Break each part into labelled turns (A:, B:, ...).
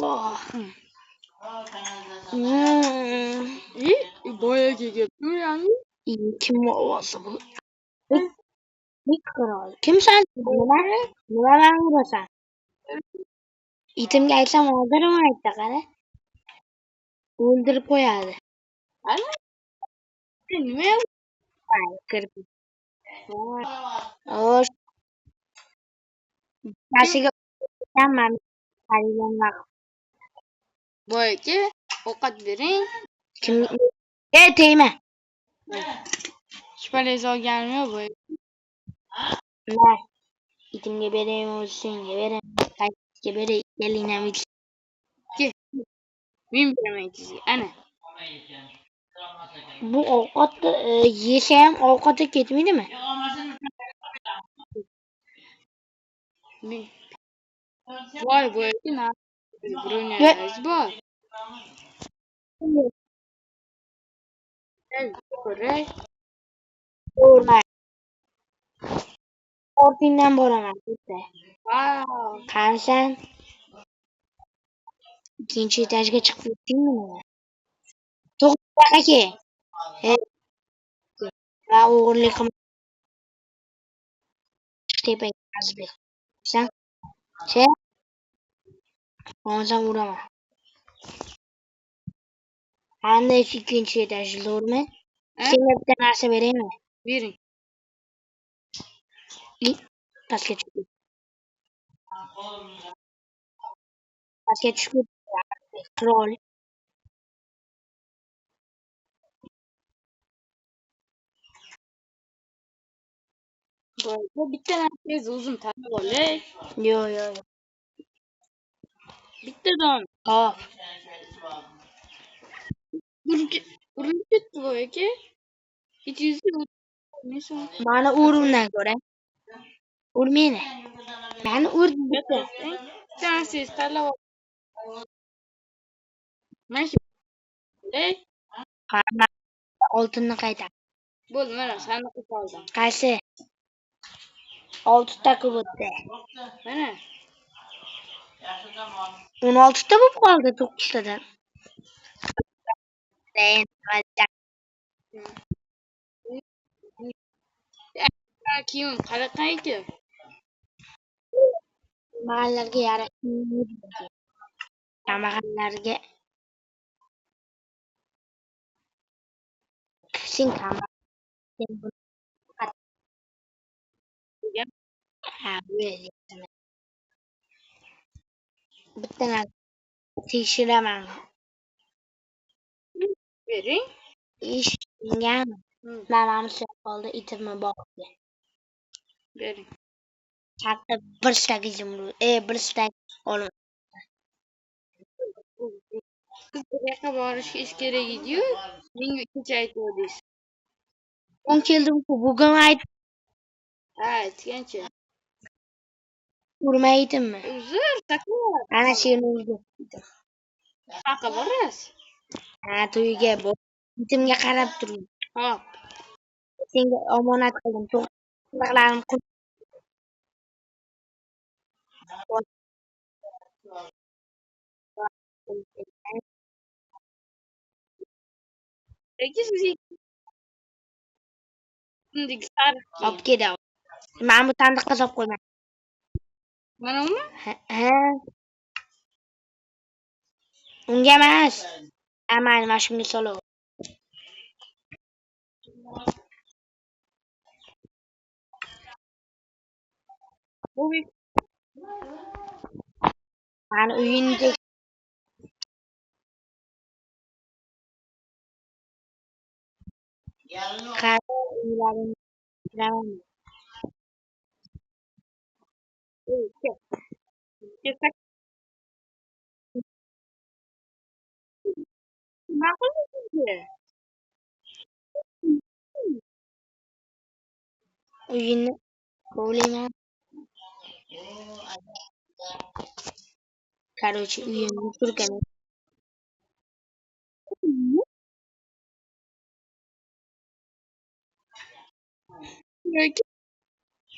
A: Oh.
B: Boyaga gapmi yani?
A: Kim ovozi bu? Mikrol. Kimsan? Nimadan urasan? Itimga aytsam o'ldirib aytdi qara. O'ldirib qo'yadi.
B: Ana nima?
A: Kirib. Xo'sh, kasiga man qarigan vaqt.
B: Boyaga ovqat bering.
A: Kim? Tegma.
B: Shpalez olganmi boy?
A: Na. Itimga beraymi, senga beraymi? Qaysiga beray? Kelingdan bil.
B: Men beraman sizga. Ana.
A: Bu ovqatni yesa ham ovqatga ketmaydimi?
B: Voy boyaga na. Birovningiz bor. Ko'ray.
A: Ko'rmay. Ortingdan boraman.
B: Wow.
A: Qarasan, ikkinchi etajga chiqib ketdingmi? To'g'ri aka. Va o'g'irlik qilma. Tepaga azbi. Sen onsan uraman. Qanday ikkinchi etaj zo'rmi? Senga bitta narsa beraymi?
B: Bering.
A: Pastga tushib. Pastga tushib. Qirol.
B: Boyaga bitta narsangiz o'zim tanib olay.
A: Yo'q.
B: Bittadan.
A: Hop.
B: Urinib ketdi boyaga. Hech yuzi
A: Mani urumdan ko'ra. Urmaydi. Mani urdi.
B: bitta narsangiz tanlab ol. Mana shu.
A: Qara, oltinni qaytar.
B: Bo'ldi, mana sandiqqa soldim.
A: Qaysi? 6 ta kubotda.
B: Mana.
A: 16 ta bo'lib qoldi 9 tadan.
B: Kiyim qanaqa ekan?
A: Mahallalarga yarashmaydi. Kambag'allarga sen kambag'al. Bitta narsa tekshiraman.
B: Bering.
A: Eshitganmi? Mamamiz qoldi itimni boqdi.
B: Bering.
A: Katta bir stak izimru. Bir stak olma.
B: Siz bu yoqqa borishga ish kerak edi-yu, menga kecha aytdingiz.
A: O'n keldim-ku, bugun ayt.
B: Ha, aytgancha.
A: Urmaydimmi?
B: Uzr, taklif.
A: Ana seni urdi.
B: Qayoqqa borasiz?
A: Ha, to'yga bor. Itimga qarab turing.
B: Hop.
A: Senga omonat qildim. To'g'rilarim qurib.
B: Lekin sizga bunday sariq
A: Olib keldi. Men bu sandiqqa solib qo'yman.
B: Mana uni?
A: Ha. Unga emas. Amal mashinaga solib.
B: Bu
A: Mani uyingda qara uylaring bilaman.
B: ma'qulmi sizga?
A: Uyingni kovlayman. Короче, uyimni turgan.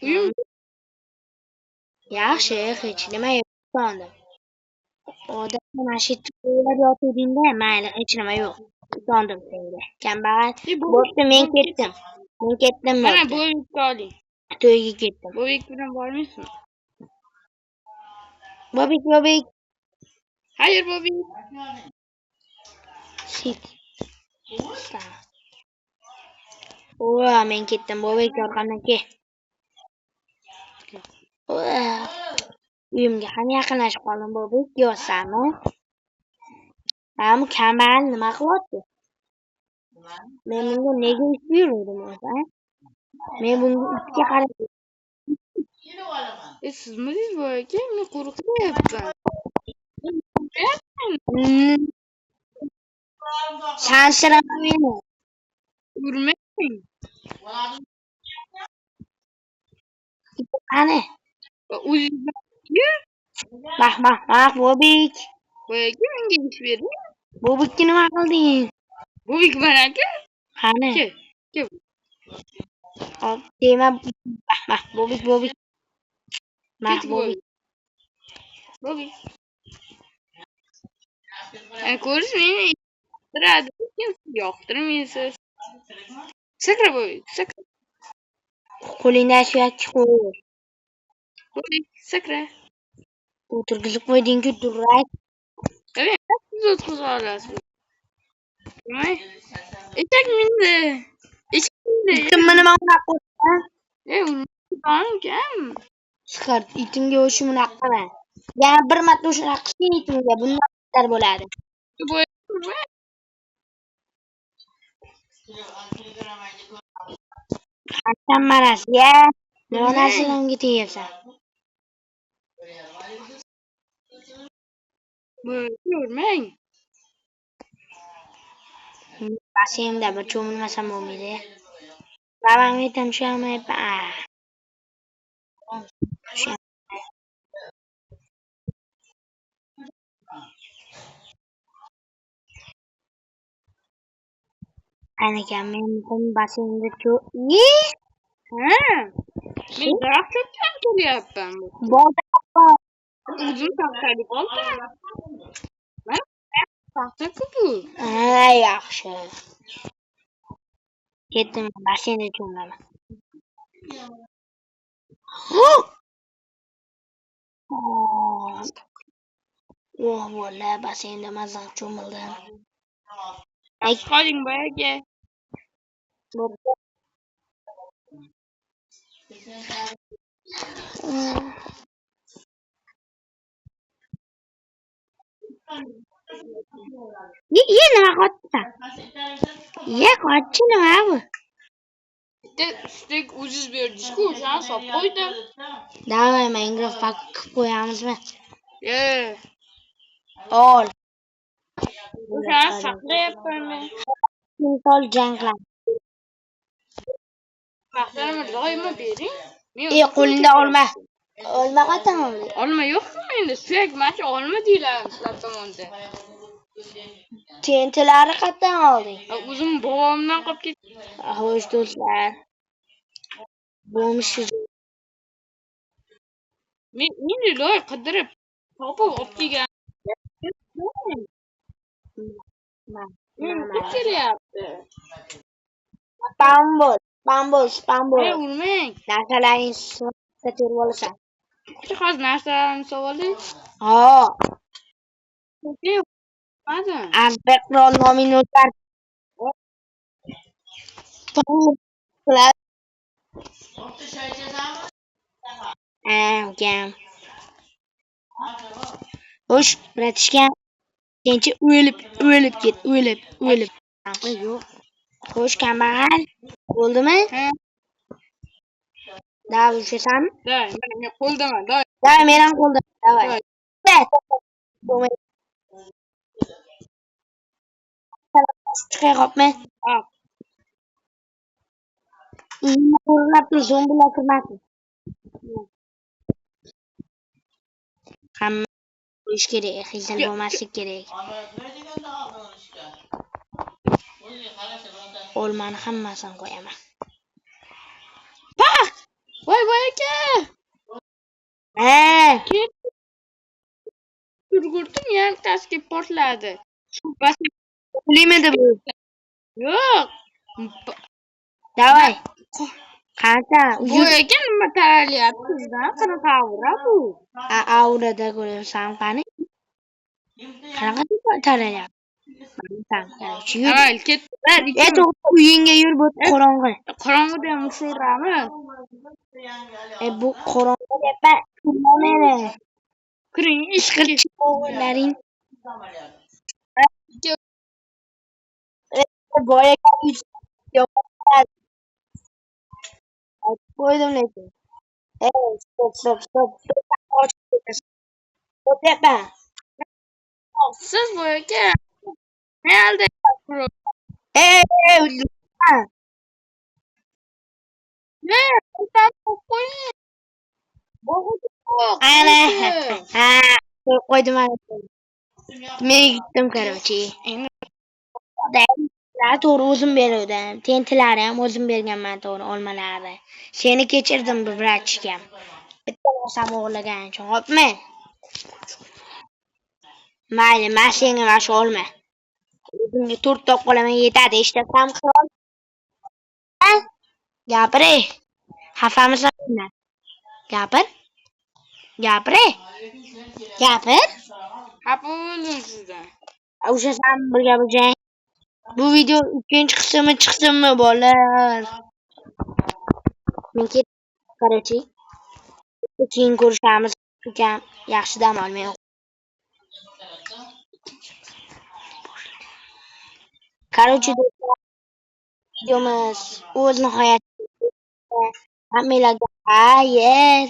B: Uyim
A: Yaxshi, hech nima yo'q. odatda mana shu yerda o'ylab yotuvdingda, mayli, hech nima yo'q. Ishondim senga. Kambag'al. Bo'pti, men ketdim. Men ketdim
B: Mana
A: bo'pti.
B: Bobikni oling.
A: To'yga ketdim.
B: Bobik bilan bormaysizmi?
A: Bobik.
B: Hayır Bobik.
A: Sit. Men ketdim. Bobik orqamdan kel. Uyimga ham yaqinlashib qoldim. Bobik yo'qsanmi? Kambag'al nima qilyapti? Men bunga nega ish buyurdim o'zi? Men bunga ishga qarab
B: Sizmisiz bu aka? Men qo'rqyapman.
A: Sanshirama meni.
B: Urmang.
A: Qani?
B: O'zingiz
A: Bak Bobik.
B: bu aka menga ish bering.
A: Bobikka nima qilding?
B: Bobik mana aka.
A: Qani?
B: Kel.
A: Hop, dema. Bak Bobik. Bak Bobik.
B: Bobik. Ko'rish meni yoqtirmaysiz. Sakra Bobik, sakra.
A: Qo'lingdan suyakchi qo'y.
B: Bobik, sakra.
A: O'tirgizib qo'yding-ku, durrak.
B: Siz o'tqiza olasiz. Nima? Echak mindi.
A: Itimni nima qilib qo'ysan?
B: Urmang.
A: Chiqar, itimga o'sha bunaqa qilma. Yana bir marta o'shunaqa qilsang itimga bundan battar bo'ladi. Qasam marasiya. Nima narsalarga tegyapsan?
B: Urmang.
A: Basenimda bir cho'milmasam bo'lmaydi. Babamga aytam tusholmayapman. Anakam men basenimda
B: Men daraxt cho'kkan kelyapman. O'zim paxtalik oldim. Paxta-ku bu.
A: Yaxshi. Ketdim, basenimda cho'milaman. Vallahi basenimda mazza cho'mildim.
B: Qoling boyaga.
A: Ye nima qotsan? Ye qochchi nima bu?
B: Üstteki ucuz berdingiz-ku, o'shani solib qo'ydim.
A: Davay, Minecraft pak qilib qo'yamizmi? Ol.
B: O'shani saqlayapman men.
A: Sol jang qilamiz.
B: Paxtani doimo bering.
A: Qo'lingda olma. Olma qatan olding.
B: Olma yo'qmi menda? Suyak machi olma deyiladi sizlar tomonda.
A: Tentilari qatan olding.
B: O'zim bobomdan qolib ketdi.
A: Xo'sh do'stlar. Bo'lmish
B: Men loy qidirib topib olib kelgan. Nima kelyapti?
A: Bambus.
B: Urmang.
A: Narsalaring suratga terib olasan.
B: Hozir narsalarni savoling.
A: Azbekron nomini o'zgartir. Ukam. Xo'sh, bratishkan. Senchi o'lib ket. Yo'q. Xo'sh, kambag'al. Bo'ldimi? Dav ushasan?
B: Men qo'ldaman.
A: Dav, men ham qo'ldaman. Davay. Chiqay qopmi? Uyimni qo'riqlab tur, zombilar kirmasin. Hamma qo'yish kerak, hezil bo'lmaslik kerak. Olmani hammasini qo'yaman.
B: Voy aka! Yugurdim, yaktasiga portladi. Bas
A: Limidi bu.
B: yo'q.
A: Davay. Qancha?
B: Bo'yaga nima taralyapsiz-da? Qanaqa avra bu?
A: Aurada ko'rsam qani? Qanaqa taralyapti?
B: Avval ketdilar.
A: Uyingga yur, bu qorong'i.
B: Qorong'ida ham sho'ramiz.
A: Bu qorong'i deb turmaydi.
B: Kiring, eshikka.
A: O'g'illaring boyaga qo'ydim lekin. Stop. Stop yapma.
B: Siz bo'yaga ne aldayapsiz? Ne? O'tan qo'ying.
A: Ana. Ha, qo'ydim ana. Men gittim, короче. To'g'ri o'zim beruvdim. Tentilari ham o'zim berganman, to'g'ri, olmalarni. Seni kechirdim bu vrachkam. Bitta narsam o'g'irlaganing uchun. Xo'pmi? Mayli, men senga mana shu olma. O'zimga 4 ta qolaman, yetadi. Eshitasan, qirol? Gapir. Xafamisan mendan? Gapir. Gapir.
B: Xafa bo'ldim sizdan.
A: O'shasan birga bo'lajang. Bu video ikkinchi qismi chiqsinmi, bolalar? Men короче, keyin ko'rishamiz. Ukam yaxshi dam olmay. Короче, videomiz o'z nihoyasiga. Hammalarga xayr.